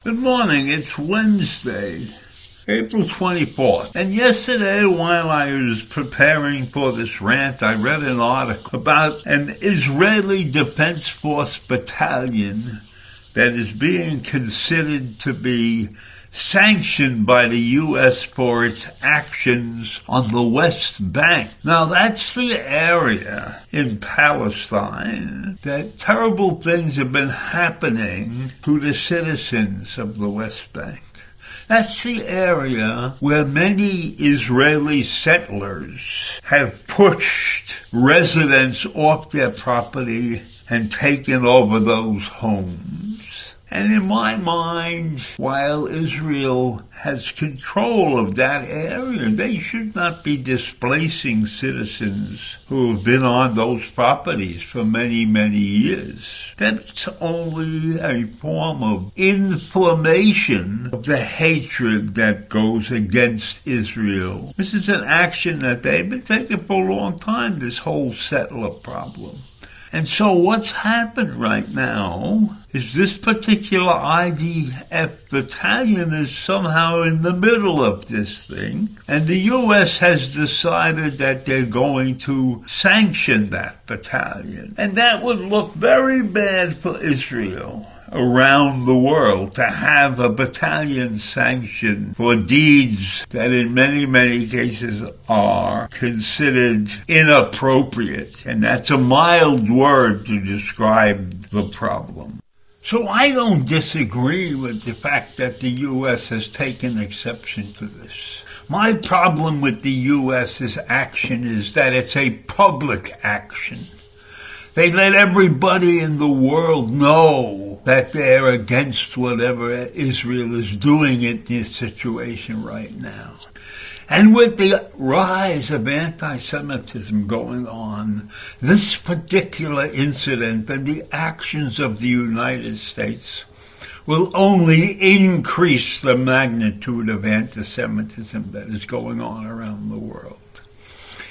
Good morning, it's Wednesday, April 24th. And yesterday, while I was preparing for this rant, I read an article about an Israeli Defense Force battalion that is being considered to be sanctioned by the U.S. for its actions on the West Bank. Now, that's the area in Palestine that terrible things have been happening to the citizens of the West Bank. That's the area where many Israeli settlers have pushed residents off their property and taken over those homes. And in my mind, while Israel has control of that area, they should not be displacing citizens who have been on those properties for many, many years. That's only a form of inflammation of the hatred that goes against Israel. This is an action that they've been taking for a long time, this whole settler problem. And so what's happened right now is this particular IDF battalion is somehow in the middle of this thing. And the U.S. has decided that they're going to sanction that battalion. And that would look very bad for Israel around the world to have a battalion sanctioned for deeds that in many, many cases are considered inappropriate. And that's a mild word to describe the problem. So I don't disagree with the fact that the U.S. has taken exception to this. My problem with the U.S.'s action is that it's a public action. They let everybody in the world know that they're against whatever Israel is doing in this situation right now. And with the rise of antisemitism going on, this particular incident and the actions of the United States will only increase the magnitude of antisemitism that is going on around the world.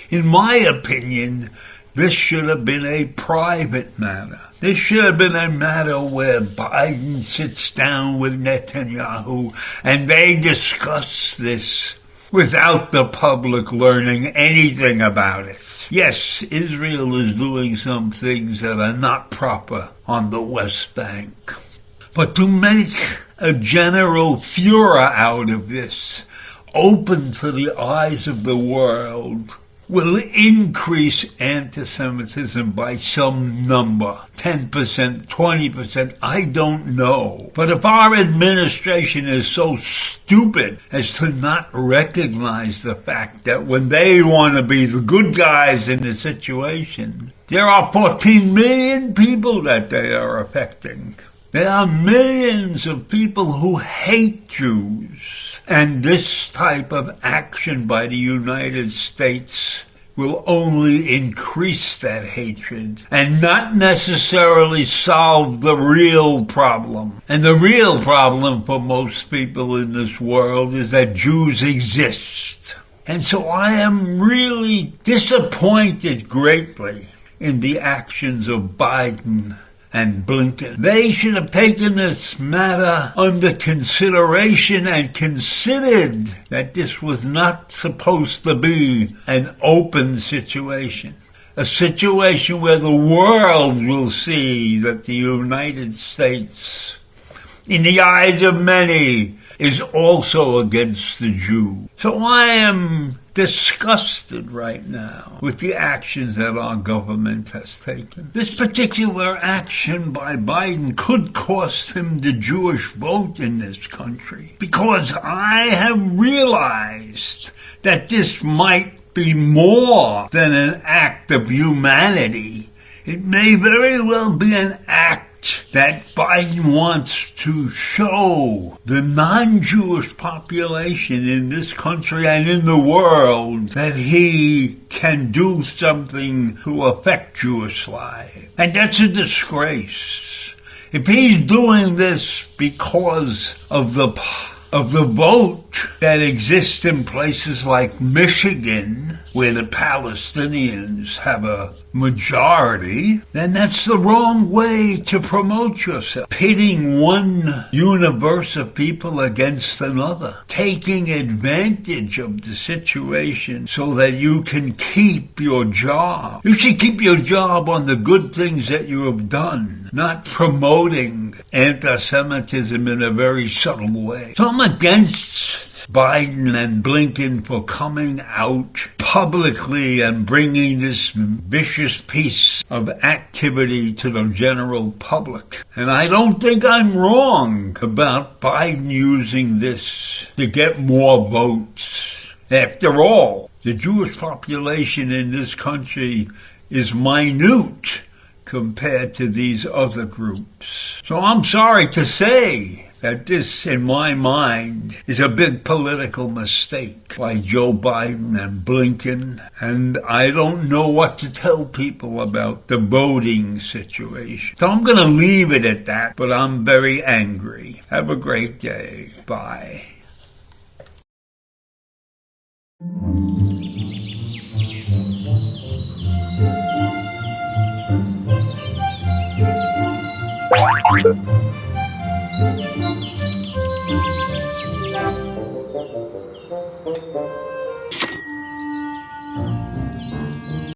In my opinion, this should have been a private matter. This should have been a matter where Biden sits down with Netanyahu and they discuss this without the public learning anything about it. Yes, Israel is doing some things that are not proper on the West Bank. But to make a general furor out of this, open to the eyes of the world, will increase antisemitism by some number, 10%, 20%, I don't know. But if our administration is so stupid as to not recognize the fact that when they want to be the good guys in the situation, there are 14 million people that they are affecting. There are millions of people who hate Jews. And this type of action by the United States will only increase that hatred and not necessarily solve the real problem. And the real problem for most people in this world is that Jews exist. And so I am really disappointed greatly in the actions of Biden and Blinken. They should have taken this matter under consideration and considered that this was not supposed to be an open situation. A situation where the world will see that the United States, in the eyes of many, is also against the Jew. So I am disgusted right now with the actions that our government has taken. This particular action by Biden could cost him the Jewish vote in this country, because I have realized that this might be more than an act of humanity. It may very well be an act that Biden wants to show the non-Jewish population in this country and in the world that he can do something to affect Jewish life. And that's a disgrace. If he's doing this because of the vote that exists in places like Michigan, where the Palestinians have a majority, then that's the wrong way to promote yourself. Pitting one universe of people against another. Taking advantage of the situation so that you can keep your job. You should keep your job on the good things that you have done, not promoting antisemitism in a very subtle way. So I'm against Biden and Blinken for coming out publicly and bringing this vicious piece of activity to the general public. And I don't think I'm wrong about Biden using this to get more votes. After all, the Jewish population in this country is minute compared to these other groups. So I'm sorry to say that this, in my mind, is a big political mistake by Joe Biden and Blinken, and I don't know what to tell people about the voting situation. So I'm going to leave it at that, but I'm very angry. Have a great day. Bye.